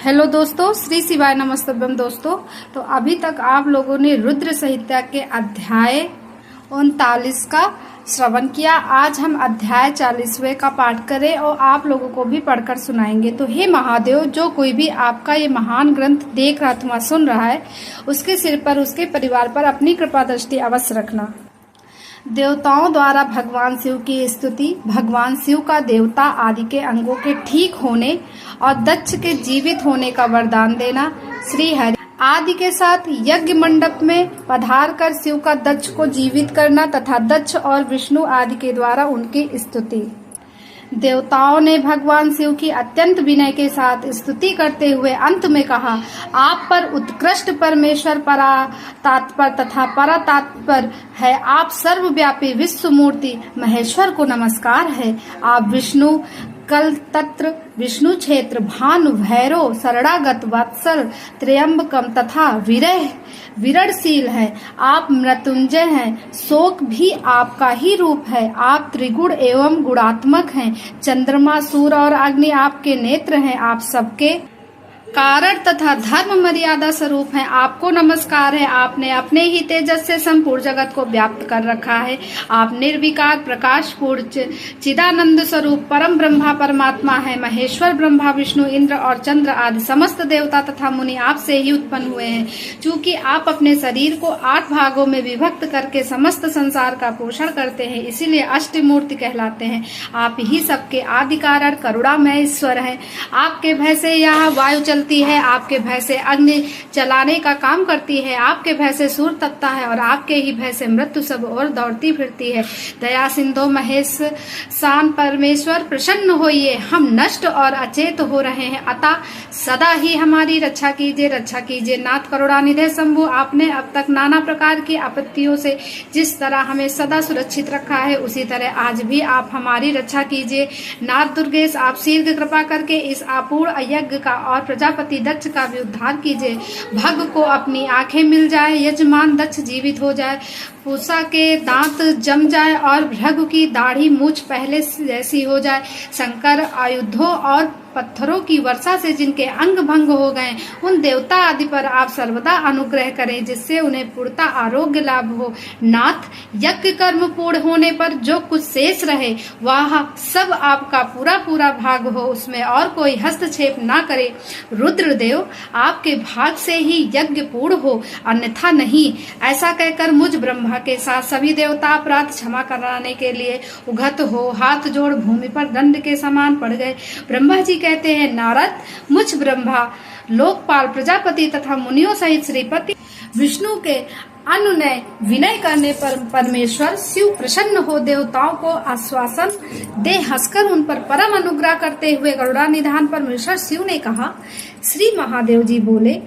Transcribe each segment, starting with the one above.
Hello दोस्तों, श्री शिवाय नमस्तभ्यम दोस्तों। तो अभी तक आप लोगों ने रुद्र संहिता के अध्याय 39 का श्रवण किया। आज हम अध्याय 40वें का पाठ करें और आप लोगों को भी पढ़कर सुनाएंगे। तो हे महादेव, जो कोई भी आपका ये महान ग्रंथ देख रहा अथवा सुन रहा है, उसके सिर पर, उसके परिवार पर अपनी कृपा दृष्टि अवश्य रखना। देवताओं द्वारा भगवान शिव की स्तुति, भगवान शिव का देवता आदि के अंगों के ठीक होने और दक्ष के जीवित होने का वरदान देना, श्री हरि आदि के साथ यज्ञ मंडप में पधार कर शिव का दक्ष को जीवित करना तथा दक्ष और विष्णु आदि के द्वारा उनकी स्तुति। देवताओं ने भगवान शिव की अत्यंत विनय के साथ स्तुति करते हुए अंत में कहा, आप पर उत्कृष्ट परमेश्वर परा तात्पर तथा परा तात्पर है। आप सर्वव्यापी विश्व मूर्ति महेश्वर को नमस्कार है। आप विष्णु कल तत्र विष्णु क्षेत्र भानु भैरव शरणागत वत्सल त्र्यंबकम तथा विरड़शील है। आप मृत्युंजय हैं, शोक भी आपका ही रूप है। आप त्रिगुण एवं गुणात्मक हैं। चंद्रमा सूर्य और अग्नि आपके नेत्र हैं। आप सबके कारण तथा धर्म मर्यादा स्वरूप है। आपको नमस्कार है। आपने अपने ही तेजस से संपूर्ण जगत को व्याप्त कर रखा है। आप निर्विकार प्रकाश पूर्ण चिदानंद स्वरूप परम ब्रह्मा परमात्मा है। महेश्वर ब्रह्मा विष्णु इंद्र और चंद्र आदि समस्त देवता तथा मुनि आपसे ही उत्पन्न हुए हैं। चूंकि आप अपने शरीर को 8 भागों में विभक्त करके समस्त संसार का पोषण करते हैं, इसीलिए अष्टमूर्ति कहलाते हैं। आप ही सबके आदि कारण करुणामय ईश्वर हैं। आपके भय से यह वायु है, आपके भय से अग्नि चलाने का काम करती है। आपके भय से सूर्य तपता है और आपके ही भय से मृत्यु सब और दौड़ती फिरती है। दया सिंधु महेश शान परमेश्वर प्रसन्न होइए। हम नष्ट और अचेत हो रहे हैं, अतः सदा ही हमारी रक्षा कीजिए नाथ करुणानिधि शंभु। आपने अब तक नाना प्रकार की आपत्तियों से जिस तरह हमें सदा सुरक्षित रखा है, उसी तरह आज भी आप हमारी रक्षा कीजिए। नाथ दुर्गेश, आप शीघ्र कृपा करके इस अपूर्ण यज्ञ का और प्रजापति दक्ष का भी उद्धार कीजिए। भग को अपनी आंखें मिल जाए, यजमान दक्ष जीवित हो जाए, पूषा के दांत जम जाए और भृगु की दाढ़ी मूछ पहले जैसी हो जाए। शंकर आयुधों और पत्थरों की वर्षा से जिनके अंग भंग हो गए, उन देवता आदि पर आप सर्वदा अनुग्रह करें, जिससे उन्हें पूर्णता आरोग्य लाभ हो। नाथ, यज्ञ कर्म पूर्ण होने पर जो कुछ शेष रहे, वह सब आपका पूरा भाग हो, उसमें और कोई हस्तक्षेप ना करे। रुद्रदेव, आपके भाग से ही यज्ञ पूर्ण हो, अन्यथा नहीं। ऐसा कहकर मुझ ब्रह्मा के साथ सभी देवता अपराध क्षमा कराने के लिए उघत हो हाथ जोड़ भूमि पर दंड के समान पड़ गए। ब्रह्मा जी कहते हैं, नारद, मुझ ब्रह्मा, लोकपाल, प्रजापति तथा मुनियों सहित श्रीपति विष्णु के अनुनय विनय करने पर परमेश्वर शिव प्रसन्न हो देवताओं को आश्वासन दे हंसकर उन पर परम अनुग्रह करते हुए गरुड़ा निधान परमेश्वर शिव ने कहा। श्री महादेव जी बोले,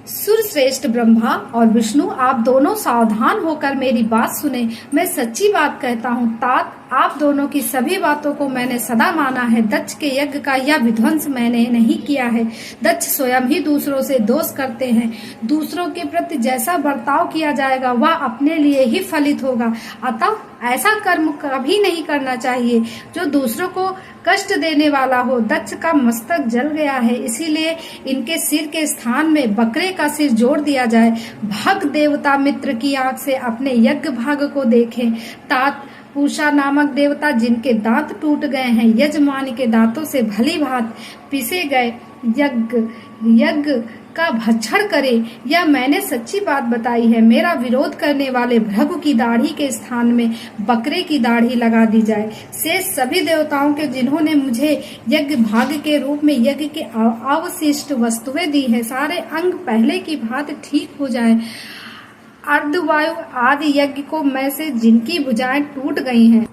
सुर श्रेष्ठ ब्रह्मा और विष्णु, आप दोनों सावधान होकर मेरी बात सुने। मैं सच्ची बात कहता हूँ। तात, आप दोनों की सभी बातों को मैंने सदा माना है। दक्ष के यज्ञ का यह विध्वंस मैंने नहीं किया है। दक्ष स्वयं ही दूसरों से दोष करते हैं। दूसरों के प्रति जैसा बर्ताव किया जाएगा, वह अपने लिए ही फलित होगा। अतः ऐसा कर्म कभी नहीं करना चाहिए जो दूसरों को कष्ट देने वाला हो। दक्ष का मस्तक जल गया है, इसीलिए इनके सिर के स्थान में बकरे का सिर जोड़ दिया जाए। भग देवता मित्र की आंख से अपने यज्ञ भाग को देखें। तात, पूषा नामक देवता जिनके दांत टूट गए हैं, यजमान के दांतों से भली भांत पीसे गए यज्ञ का भक्षण करे। यह मैंने सच्ची बात बताई है। मेरा विरोध करने वाले भृगु की दाढ़ी के स्थान में बकरे की दाढ़ी लगा दी जाए। शेष सभी देवताओं के जिन्होंने मुझे यज्ञ भाग के रूप में यज्ञ के अवशिष्ट वस्तुएं दी है, सारे अंग पहले की भांति ठीक हो जाए। अर्धवायु आदि यज्ञ को में से जिनकी भुजाएं टूट गई हैं,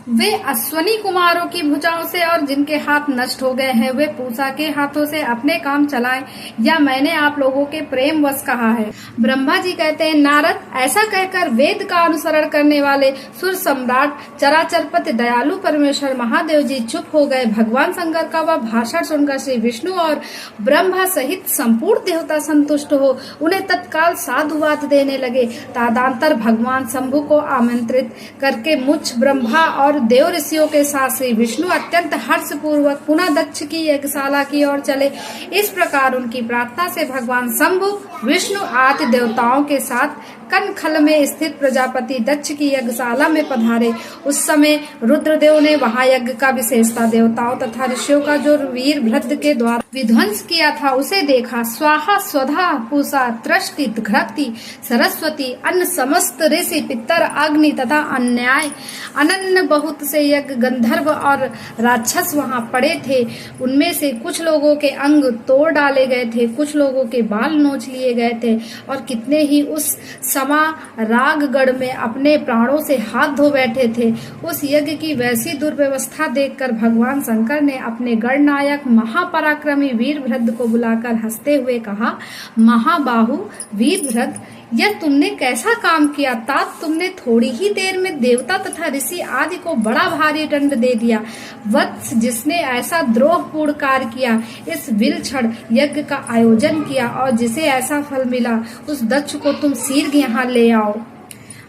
वे अश्वनी कुमारों की भुजाओं से, और जिनके हाथ नष्ट हो गए हैं, वे पूषा के हाथों से अपने काम चलाएं। या मैंने आप लोगों के प्रेम वश कहा है। ब्रह्मा जी कहते हैं, नारद, ऐसा कहकर वेद का अनुसरण करने वाले सुर सम्राट चराचरपति दयालु परमेश्वर महादेव जी चुप हो गए। भगवान शंकर का वह भाषण सुनकर श्री विष्णु और ब्रह्मा सहित संपूर्ण देवता संतुष्ट हो उन्हें तत्काल साधुवाद देने लगे। तदनंतर भगवान शंभु को आमंत्रित करके मुझ ब्रह्मा और और देव ऋषियों के साथ श्री विष्णु अत्यंत हर्ष पूर्वक पुनः दक्ष की यज्ञशाला की ओर चले। इस प्रकार उनकी प्रार्थना से भगवान शंभु विष्णु आदि देवताओं के साथ कनखल में स्थित प्रजापति दक्ष की यज्ञशाला में पधारे। उस समय रुद्रदेव ने वहां यज्ञ का विशेषता देवताओं तथा ऋषियों का जो वीरभद्र के द्वारा विध्वंस किया था उसे देखा। स्वाहा स्वधा पूषा त्रष्टि घृति सरस्वती अन्न समस्त ऋषि पितर अग्नि तथा अन्याय अनन्य बहुत से यज्ञ गंधर्व और राक्षस वहां पड़े थे। उनमें से कुछ लोगों के अंग तोड़ डाले गए थे, कुछ लोगों के बाल नोच लिए गए थे और कितने ही उस समा रागगढ़ में अपने प्राणों से हाथ धो बैठे थे। उस यज्ञ की वैसी दुर्व्यवस्था देखकर भगवान शंकर ने अपने गणनायक महापराक्रमी वीरभद्र को बुलाकर हंसते हुए कहा, महाबाहु वीरभद्र, यह तुमने कैसा काम किया? तात तुमने थोड़ी ही देर में देवता तथा ऋषि आदि को बड़ा भारी दंड दे दिया। वत्स, जिसने ऐसा द्रोहपूर्ण कार्य किया, इस विलक्षण यज्ञ का आयोजन किया और जिसे ऐसा फल मिला, उस दक्ष को तुम शीघ्र यहाँ ले आओ।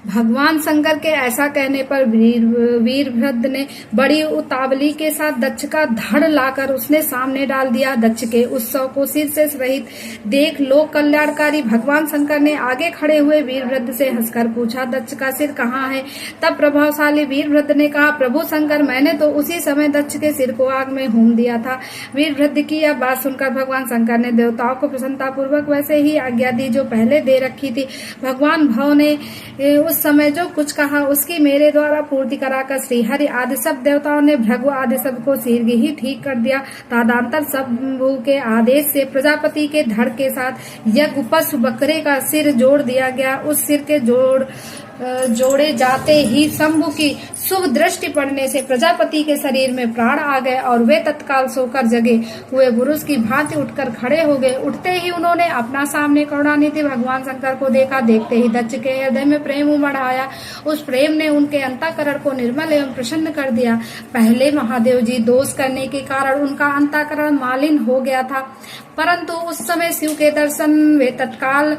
भगवान शंकर के ऐसा कहने पर वीरभद्र ने बड़ी उतावली के साथ दक्ष का धड़ लाकर उसने सामने डाल दिया। दक्ष के उत्सव को सिर से रहित देख लोक कल्याणकारी भगवान शंकर ने आगे खड़े हुए वीरभद्र से हंसकर पूछा, दक्ष का सिर कहाँ है? तब प्रभावशाली वीरभद्र ने कहा, प्रभु शंकर, मैंने तो उसी समय दक्ष के सिर को आग में हूम दिया था। वीरभद्र की यह बात सुनकर भगवान शंकर ने देवताओं को प्रसन्नता पूर्वक वैसे ही आज्ञा दी जो पहले दे रखी थी। भगवान भव ने उस समय जो कुछ कहा उसकी मेरे द्वारा पूर्ति कराकर श्रीहरि आदि सब देवताओं ने भृगु आदि सबको शीघ्र ही ठीक कर दिया। तदंतर शंभु के आदेश से प्रजापति के धड़ के साथ यज्ञ पशु बकरे का सिर जोड़ दिया गया। उस सिर के जोड़े जाते ही शंभु की शुभ दृष्टि पड़ने से प्रजापति के शरीर में प्राण आ गए और वे तत्काल सोकर जगे हुए पुरुष की भांति उठकर खड़े हो गए। उठते ही उन्होंने अपना सामने करुणानिधि भगवान शंकर को देखा। देखते ही दक्ष के हृदय में प्रेम उमड़ आया। उस प्रेम ने उनके अंतःकरण को निर्मल एवं प्रसन्न कर दिया। पहले महादेव जी दोष करने के कारण उनका अंतःकरण मालिन हो गया था, परंतु उस समय शिव के दर्शन वे तत्काल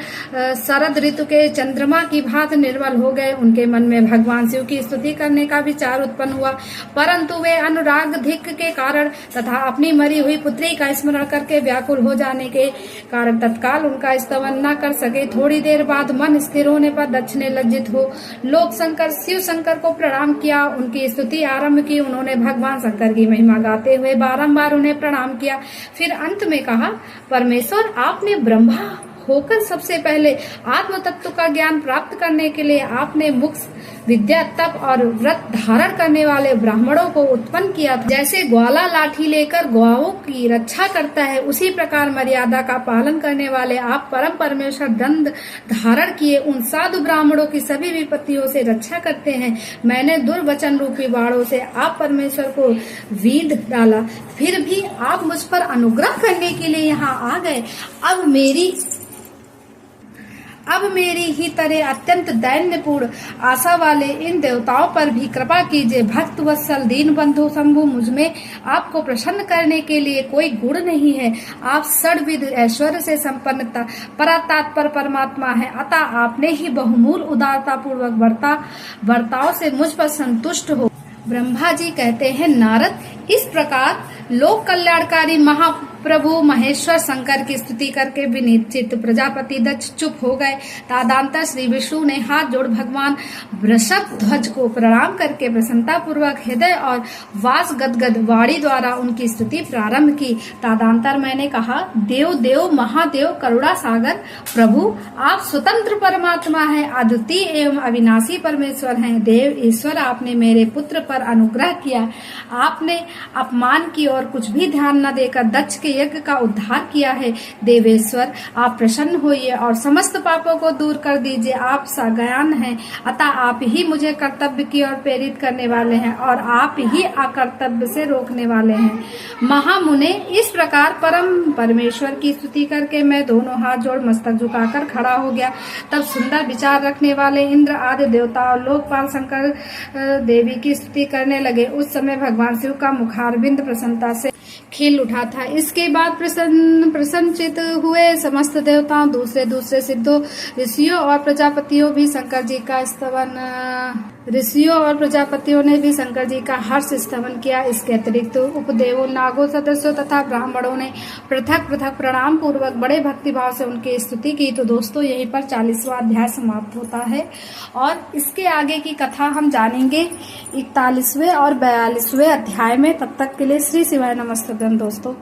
शरद ऋतु के चंद्रमा की भांति निर्मल हो गए। उनके मन में भगवान शिव की स्तुति करने का विचार उत्पन्न हुआ, परंतु वे अनुराग धिक के कारण तथा अपनी मरी हुई पुत्री का स्मरण करके व्याकुल हो जाने के कारण तत्काल उनका स्तवन न कर सके। थोड़ी देर बाद मन स्थिर होने पर दक्ष ने लज्जित हो लोक शंकर शिव शंकर को प्रणाम किया, उनकी स्तुति आरंभ की। उन्होंने भगवान शंकर की महिमा गाते हुए बारंबार उन्हें प्रणाम किया। फिर अंत में कहा, परमेश्वर, आपने ब्रह्मा होकर सबसे पहले आत्म तत्व का ज्ञान प्राप्त करने के लिए आपने मुक्ष विद्या तप और व्रत धारण करने वाले ब्राह्मणों को उत्पन्न किया था। जैसे ग्वाला लाठी लेकर गौओं की रक्षा करता है, उसी प्रकार मर्यादा का पालन करने वाले आप परम परमेश्वर दंड धारण किए उन साधु ब्राह्मणों की सभी विपत्तियों से रक्षा करते हैं। मैंने दुर्वचन रूपी बाणों से आप परमेश्वर को वीध डाला, फिर भी आप मुझ पर अनुग्रह करने के लिए यहाँ आ गए। अब मेरी ही तरह अत्यंत दैन्यपूर्ण आशा वाले इन देवताओं पर भी कृपा कीजिए। भक्त वत्सल दीन बंधु शंभु, मुझमें आपको प्रसन्न करने के लिए कोई गुण नहीं है। आप षड्विध ऐश्वर्य से संपन्नता परात्पर परमात्मा है, अतः आपने ही बहुमूल उदारता पूर्वक बर्ताव से मुझ पर संतुष्ट हो। ब्रह्मा जी कहते हैं, नारद, इस प्रकार लोक कल्याणकारी महाप्रभु महेश्वर शंकर की स्तुति करके विनीत चित्त प्रजापति दक्ष चुप हो गए। तदंतर श्री विष्णु ने हाथ जोड़ भगवान वृषभ ध्वज को प्रणाम करके प्रसन्नता पूर्वक हृदय और वास गदगद वाणी द्वारा उनकी स्तुति प्रारंभ की। तदंतर मैंने कहा, देव देव महादेव करुणा सागर प्रभु, आप स्वतंत्र परमात्मा है, अद्वितीय एवं अविनाशी परमेश्वर हैं। देव ईश्वर, आपने मेरे पुत्र पर अनुग्रह किया। आपने अपमान की और कुछ भी ध्यान न देकर दक्ष के यज्ञ का उद्धार किया है। देवेश्वर, आप प्रसन्न होइए और समस्त पापों को दूर कर दीजिए। आप सज्ञान हैं, अतः आप ही मुझे कर्तव्य की ओर प्रेरित करने वाले हैं और आप ही अकर्तव्य से रोकने वाले हैं। महामुने, इस प्रकार परम परमेश्वर की स्तुति करके मैं दोनों हाथ जोड़ मस्तक झुकाकर खड़ा हो गया। तब सुंदर विचार रखने वाले इंद्र आदि देवता और लोकपाल शंकर देवी की स्तुति करने लगे। उस समय भगवान शिव का मुखारविंद प्रसन्नता से खिल उठा था। इसके बाद प्रसन्नचित हुए समस्त देवताओं, दूसरे सिद्धों, ऋषियों और प्रजापतियों भी शंकर जी का स्तवन ऋषियों और प्रजापतियों ने भी शंकर जी का हर्ष स्तमन किया। इसके अतिरिक्त उपदेवों, नागों, सदस्यों तथा ब्राह्मणों ने पृथक पृथक प्रणाम पूर्वक बड़े भक्तिभाव से उनकी स्तुति की। तो दोस्तों यहीं पर 40वां अध्याय समाप्त होता है और इसके आगे की कथा हम जानेंगे 41वें और 42वें अध्याय में। तब तक के लिए श्री शिवाय नमस्तुभ्यं दोस्तों।